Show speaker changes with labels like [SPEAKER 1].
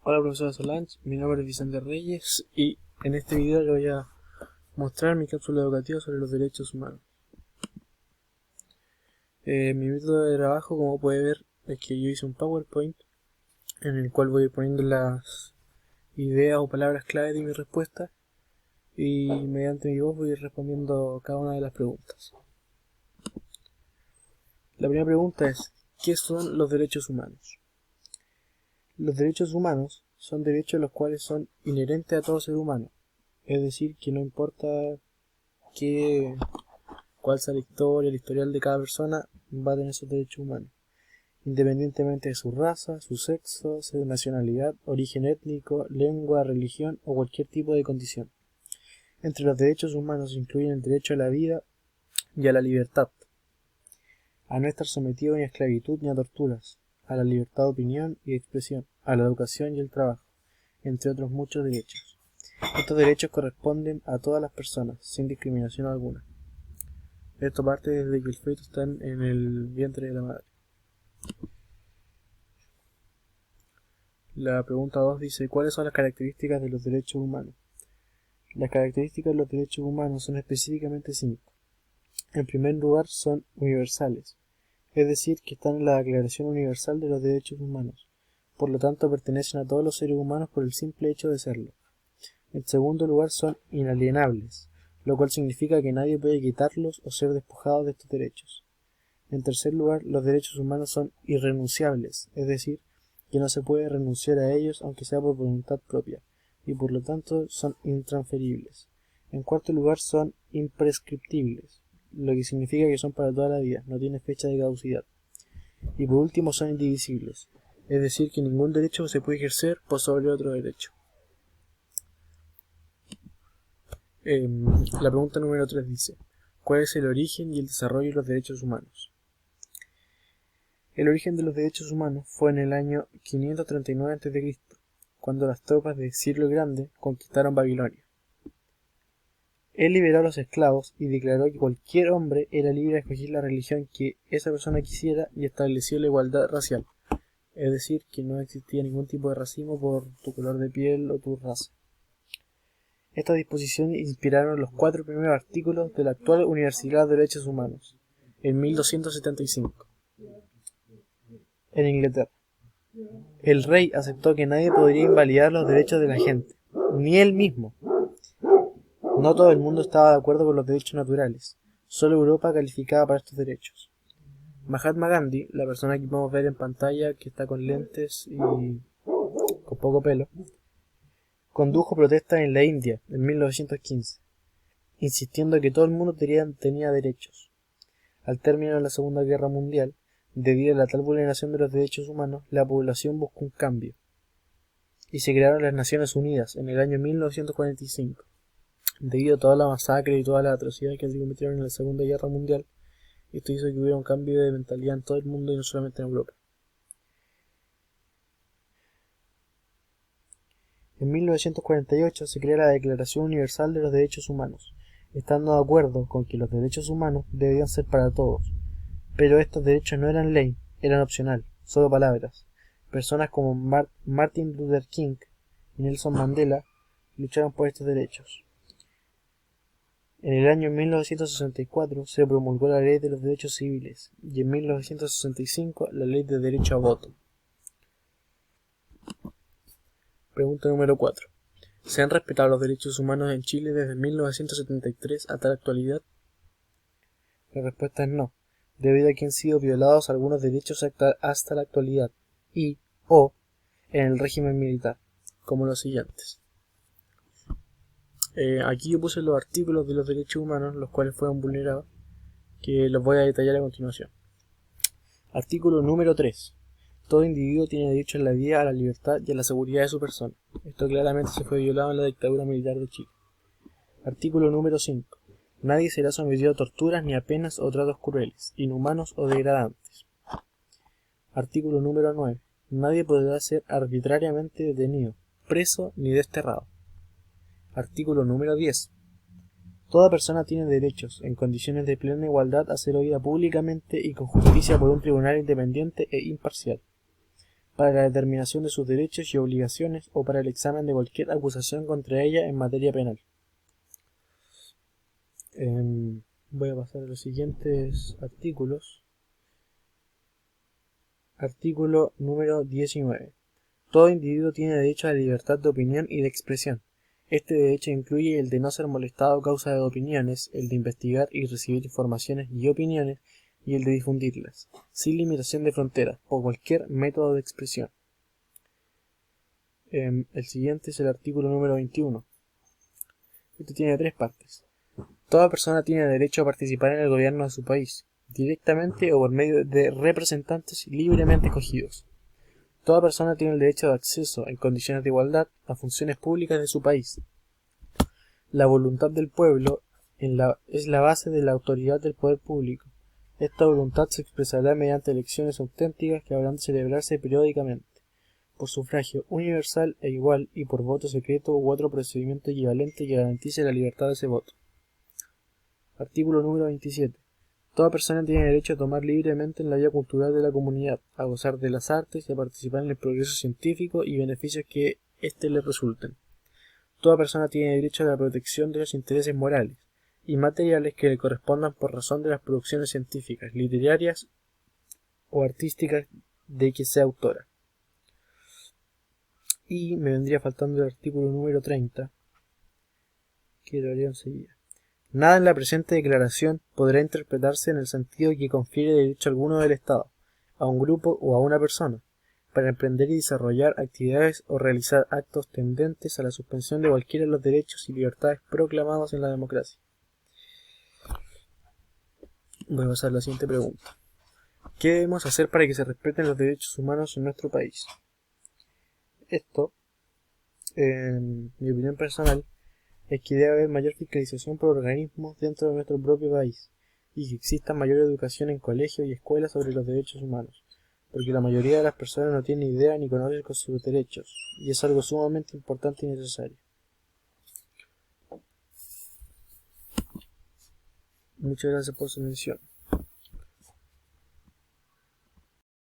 [SPEAKER 1] Hola profesora Solange, mi nombre es Vicente Reyes y en este video le voy a mostrar mi cápsula educativa sobre los derechos humanos. Mi método de trabajo, como puede ver, es que yo hice un PowerPoint en el cual voy poniendo las ideas o palabras clave de mi respuesta y mediante mi voz voy respondiendo cada una de las preguntas. La primera pregunta es, ¿qué son los derechos humanos? Los derechos humanos son derechos los cuales son inherentes a todo ser humano, es decir, que no importa cuál sea la historia, el historial de cada persona, va a tener sus derechos humanos, independientemente de su raza, su sexo, su nacionalidad, origen étnico, lengua, religión o cualquier tipo de condición. Entre los derechos humanos se incluyen el derecho a la vida y a la libertad, a no estar sometido ni a esclavitud ni a torturas, a la libertad de opinión y de expresión, a la educación y el trabajo, entre otros muchos derechos. Estos derechos corresponden a todas las personas, sin discriminación alguna. Esto parte desde que el feto está en el vientre de la madre. La pregunta 2 dice, ¿cuáles son las características de los derechos humanos? Las características de los derechos humanos son específicamente 5. En primer lugar, son universales, es decir, que están en la Declaración Universal de los Derechos Humanos. Por lo tanto, pertenecen a todos los seres humanos por el simple hecho de serlo. En segundo lugar, son inalienables, lo cual significa que nadie puede quitarlos o ser despojado de estos derechos. En tercer lugar, los derechos humanos son irrenunciables, es decir, que no se puede renunciar a ellos aunque sea por voluntad propia, y por lo tanto son intransferibles. En cuarto lugar, son imprescriptibles, lo que significa que son para toda la vida, no tienen fecha de caducidad. Y por último, son indivisibles, es decir, que ningún derecho se puede ejercer por sobre otro derecho. La pregunta número 3 dice, ¿cuál es el origen y el desarrollo de los derechos humanos? El origen de los derechos humanos fue en el año 539 a.C., cuando las tropas de Ciro el Grande conquistaron Babilonia. Él liberó a los esclavos y declaró que cualquier hombre era libre de escoger la religión que esa persona quisiera y estableció la igualdad racial, es decir, que no existía ningún tipo de racismo por tu color de piel o tu raza. Estas disposiciones inspiraron los 4 primeros artículos de la actual Universidad de Derechos Humanos, en 1275, en Inglaterra. El rey aceptó que nadie podría invalidar los derechos de la gente, ni él mismo. No todo el mundo estaba de acuerdo con los derechos naturales, solo Europa calificaba para estos derechos. Mahatma Gandhi, la persona que podemos ver en pantalla, que está con lentes y con poco pelo, condujo protestas en la India en 1915, insistiendo que todo el mundo tenía derechos. Al término de la Segunda Guerra Mundial, debido a la tal vulneración de los derechos humanos, la población buscó un cambio, y se crearon las Naciones Unidas en el año 1945. Debido a toda la masacre y todas las atrocidades que se cometieron en la Segunda Guerra Mundial, esto hizo que hubiera un cambio de mentalidad en todo el mundo y no solamente en Europa. En 1948 se crea la Declaración Universal de los Derechos Humanos, estando de acuerdo con que los derechos humanos debían ser para todos, pero estos derechos no eran ley, eran opcional, solo palabras. Personas como Martin Luther King y Nelson Mandela lucharon por estos derechos. En el año 1964 se promulgó la Ley de los Derechos Civiles y en 1965 la Ley de Derecho a Voto. Pregunta número 4. ¿Se han respetado los derechos humanos en Chile desde 1973 hasta la actualidad? La respuesta es no, debido a que han sido violados algunos derechos hasta la actualidad y o en el régimen militar, como los siguientes. Aquí yo puse los artículos de los derechos humanos, los cuales fueron vulnerados, que los voy a detallar a continuación. Artículo número 3. Todo individuo tiene derecho a la vida, a la libertad y a la seguridad de su persona. Esto claramente se fue violado en la dictadura militar de Chile. Artículo número 5. Nadie será sometido a torturas ni a penas o tratos crueles, inhumanos o degradantes. Artículo número 9. Nadie podrá ser arbitrariamente detenido, preso ni desterrado. Artículo número 10. Toda persona tiene derechos, en condiciones de plena igualdad, a ser oída públicamente y con justicia por un tribunal independiente e imparcial. para la determinación de sus derechos y obligaciones o para el examen de cualquier acusación contra ella en materia penal. Voy a pasar a los siguientes artículos. Artículo número 19. Todo individuo tiene derecho a la libertad de opinión y de expresión. Este derecho incluye el de no ser molestado a causa de opiniones, el de investigar y recibir informaciones y opiniones, y el de difundirlas, sin limitación de fronteras, por cualquier método de expresión. El siguiente es el artículo número 21. Este tiene 3 partes. Toda persona tiene derecho a participar en el gobierno de su país, directamente o por medio de representantes libremente escogidos. Toda persona tiene el derecho de acceso, en condiciones de igualdad, a funciones públicas de su país. La voluntad del pueblo es la base de la autoridad del poder público. Esta voluntad se expresará mediante elecciones auténticas que habrán de celebrarse periódicamente, por sufragio universal e igual y por voto secreto u otro procedimiento equivalente que garantice la libertad de ese voto. Artículo número 27. Toda persona tiene derecho a tomar libremente en la vida cultural de la comunidad, a gozar de las artes y a participar en el progreso científico y beneficios que éste le resulten. Toda persona tiene derecho a la protección de los intereses morales y materiales que le correspondan por razón de las producciones científicas, literarias o artísticas de que sea autora. Y me vendría faltando el artículo número 30, que lo haré enseguida. Nada en la presente declaración podrá interpretarse en el sentido que confiere derecho alguno del Estado, a un grupo o a una persona, para emprender y desarrollar actividades o realizar actos tendentes a la suspensión de cualquiera de los derechos y libertades proclamados en la democracia. Voy a pasar a la siguiente pregunta. ¿Qué debemos hacer para que se respeten los derechos humanos en nuestro país? Esto, en mi opinión personal, es que debe haber mayor fiscalización por organismos dentro de nuestro propio país y que exista mayor educación en colegios y escuelas sobre los derechos humanos, porque la mayoría de las personas no tienen idea ni conocen sus derechos, y es algo sumamente importante y necesario. Muchas gracias por su atención.